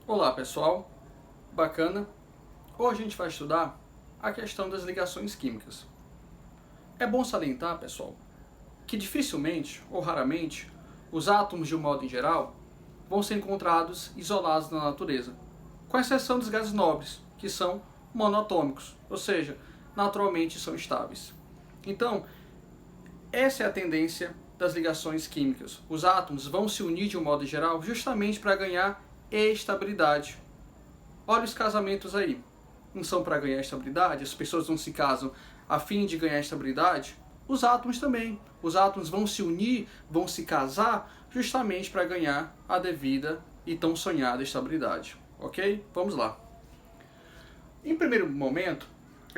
Olá pessoal, bacana. Hoje a gente vai estudar a questão das ligações químicas. É bom salientar, pessoal, que dificilmente ou raramente os átomos, de um modo em geral, vão ser encontrados isolados na natureza, com exceção dos gases nobres, que são monoatômicos, ou seja, naturalmente são estáveis. Então, essa é a tendência das ligações químicas. Os átomos vão se unir de um modo geral justamente para ganhar estabilidade. Olha os casamentos aí. Não são para ganhar estabilidade? As pessoas não se casam a fim de ganhar estabilidade? Os átomos também. Os átomos vão se unir, vão se casar justamente para ganhar a devida e tão sonhada estabilidade. Ok? Vamos lá. Em primeiro momento,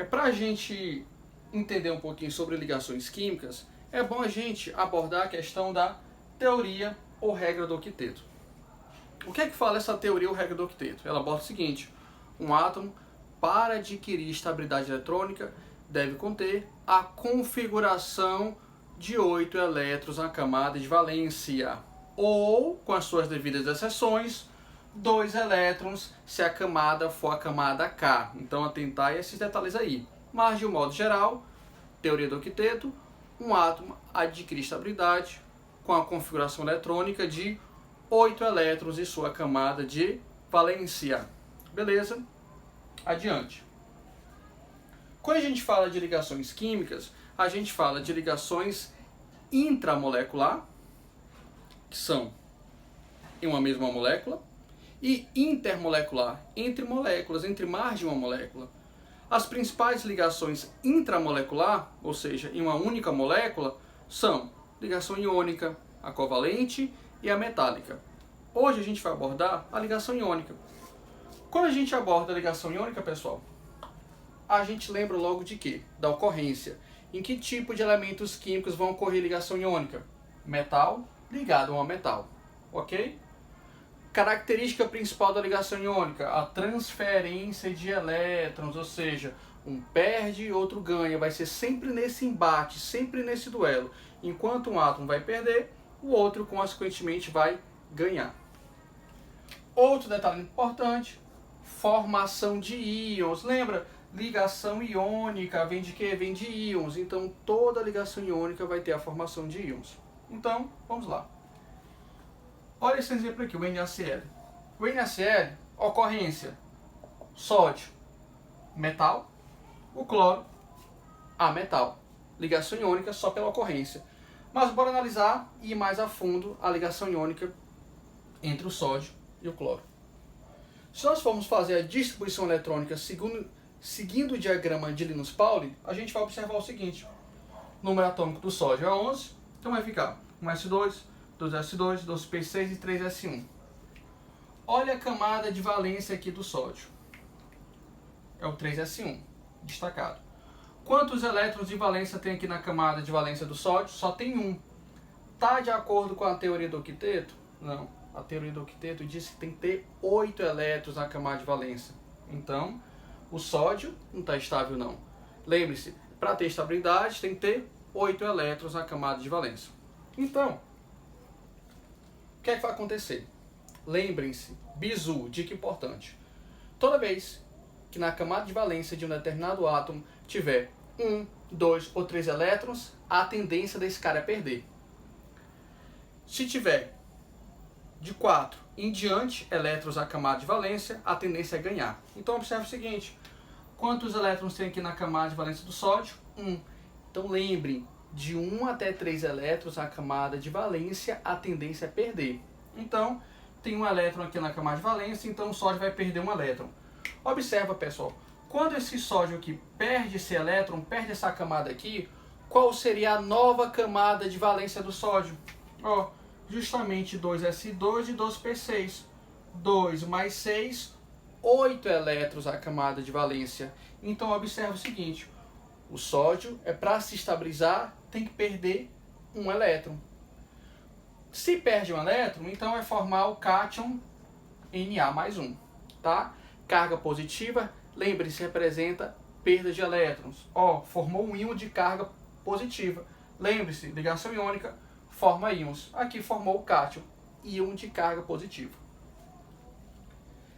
para a gente entender um pouquinho sobre ligações químicas, é bom a gente abordar a questão da teoria ou regra do octeto. O que é que fala essa teoria ou regra do octeto? Ela aborda o seguinte: um átomo, para adquirir estabilidade eletrônica, deve conter a configuração de 8 elétrons na camada de valência, ou, com as suas devidas exceções, 2 elétrons se a camada for a camada K. Então, atentar a esses detalhes aí. Mas, de um modo geral, teoria do octeto, um átomo adquire estabilidade com a configuração eletrônica de 8 elétrons em sua camada de valência. Beleza? Adiante. Quando a gente fala de ligações químicas, a gente fala de ligações intramolecular, que são em uma mesma molécula, e intermolecular, entre moléculas, entre mais de uma molécula. As principais ligações intramolecular, ou seja, em uma única molécula, são ligação iônica, a covalente e a metálica. Hoje a gente vai abordar a ligação iônica. Quando a gente aborda a ligação iônica, pessoal, a gente lembra logo de quê? Da ocorrência. Em que tipo de elementos químicos vão ocorrer ligação iônica? Metal ligado a um metal. Ok? Característica principal da ligação iônica, a transferência de elétrons, ou seja, um perde e outro ganha. Vai ser sempre nesse embate, sempre nesse duelo. Enquanto um átomo vai perder, o outro, consequentemente, vai ganhar. Outro detalhe importante, formação de íons. Lembra? Ligação iônica vem de quê? Vem de íons. Então, toda ligação iônica vai ter a formação de íons. Então, vamos lá. Olha esse exemplo aqui, o NaCl. O NaCl, ocorrência, sódio, metal, o cloro, ametal. Ligação iônica só pela ocorrência. Mas bora analisar e ir mais a fundo a ligação iônica entre o sódio e o cloro. Se nós formos fazer a distribuição eletrônica seguindo o diagrama de Linus-Pauling, a gente vai observar o seguinte: o número atômico do sódio é 11, então vai ficar 1s2, 2s2, 2p6 e 3s1. Olha a camada de valência aqui do sódio. É o 3s1, destacado. Quantos elétrons de valência tem aqui na camada de valência do sódio? Só tem um. Está de acordo com a teoria do octeto? Não. A teoria do octeto diz que tem que ter 8 elétrons na camada de valência. Então, o sódio não está estável não. Lembre-se, para ter estabilidade tem que ter 8 elétrons na camada de valência. Então, o que é que vai acontecer? Lembrem-se, bizu, dica importante. Toda vez que na camada de valência de um determinado átomo tiver 1, 2 ou 3 elétrons, a tendência desse cara é perder. Se tiver de 4 em diante elétrons na camada de valência, a tendência é ganhar. Então observe o seguinte: quantos elétrons tem aqui na camada de valência do sódio? 1. Então lembrem, de 1 até 3 elétrons na camada de valência, a tendência é perder. Então, tem um elétron aqui na camada de valência, então o sódio vai perder um elétron. Observa, pessoal, quando esse sódio aqui perde esse elétron, perde essa camada aqui, qual seria a nova camada de valência do sódio? Ó, justamente 2s2 e 2p6. 2 mais 6, 8 elétrons na camada de valência. Então, observa o seguinte: o sódio, para se estabilizar, tem que perder um elétron. Se perde um elétron, então vai formar o cátion Na+1. Tá? Carga positiva, lembre-se, representa perda de elétrons. Ó, formou um íon de carga positiva. Lembre-se, ligação iônica forma íons. Aqui formou o cátion, íon de carga positiva.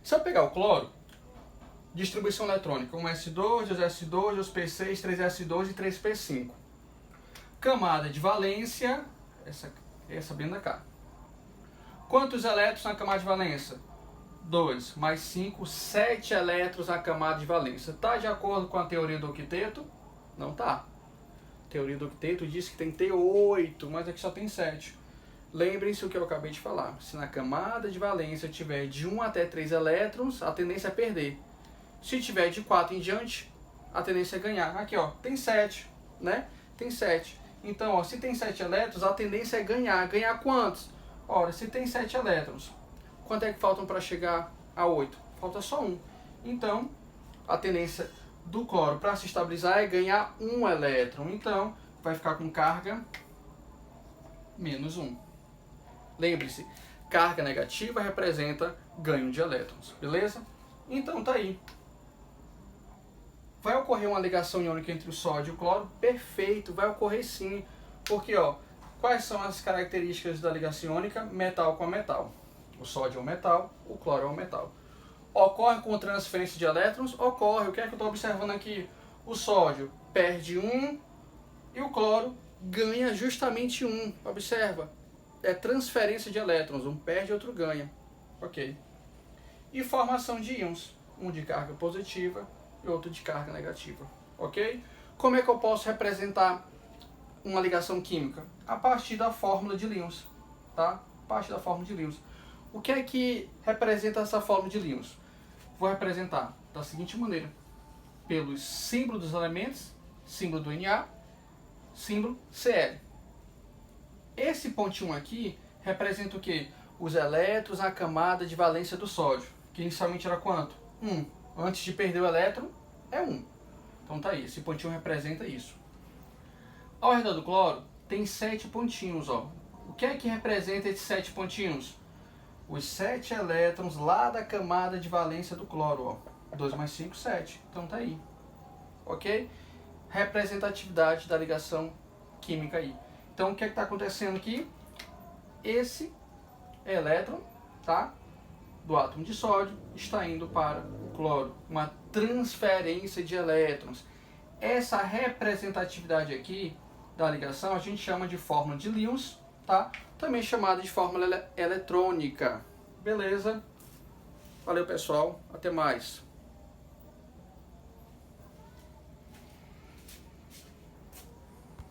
Se eu pegar o cloro, distribuição eletrônica, 1s2, 2s2, 2p6, 3s2 e 3p5. Camada de valência, essa bem da cá. Quantos elétrons na camada de valência? 2 mais 5, 7 elétrons na camada de valência. Está de acordo com a teoria do octeto? Não está. A teoria do octeto diz que tem que ter 8, mas aqui só tem 7. Lembrem-se o que eu acabei de falar. Se na camada de valência tiver de 1 até 3 elétrons, a tendência é perder. Se tiver de 4 em diante, a tendência é ganhar. Aqui, ó, tem 7, né? Tem 7. Então, ó, se tem 7 elétrons, a tendência é ganhar. Ganhar quantos? Ora, se tem 7 elétrons, quanto é que faltam para chegar a 8? Falta só 1. Então, a tendência do cloro para se estabilizar é ganhar 1 elétron. Então, vai ficar com carga menos 1. Lembre-se, carga negativa representa ganho de elétrons, beleza? Então, tá aí. Vai ocorrer uma ligação iônica entre o sódio e o cloro? Perfeito, vai ocorrer sim. Porque, ó, quais são as características da ligação iônica? Metal com metal. O sódio é um metal, o cloro é um metal. Ocorre com transferência de elétrons? Ocorre. O que é que eu estou observando aqui? O sódio perde 1 e o cloro ganha justamente 1. Observa. É transferência de elétrons. Um perde, outro ganha. Ok. E formação de íons. Um de carga positiva e outro de carga negativa. Ok? Como é que eu posso representar uma ligação química? A partir da fórmula de Lewis. Tá? A partir da fórmula de Lewis. O que é que representa essa fórmula de Lewis? Vou representar da seguinte maneira. Pelos símbolos dos elementos, símbolo do Na, símbolo Cl. Esse pontinho aqui representa o quê? Os elétrons na camada de valência do sódio, que inicialmente era quanto? 1. Antes de perder o elétron, é 1. Então tá aí, esse pontinho representa isso. Ao redor do cloro, tem 7 pontinhos, ó. O que é que representa esses 7 pontinhos? Os 7 elétrons lá da camada de valência do cloro, ó. 2 mais 5, 7. Então tá aí. Ok? Representatividade da ligação química aí. Então o que é que está acontecendo aqui? Esse elétron, tá? Do átomo de sódio está indo para o cloro. Uma transferência de elétrons. Essa representatividade aqui da ligação a gente chama de fórmula de Lewis, tá? Também chamada de fórmula eletrônica. Beleza? Valeu, pessoal. Até mais.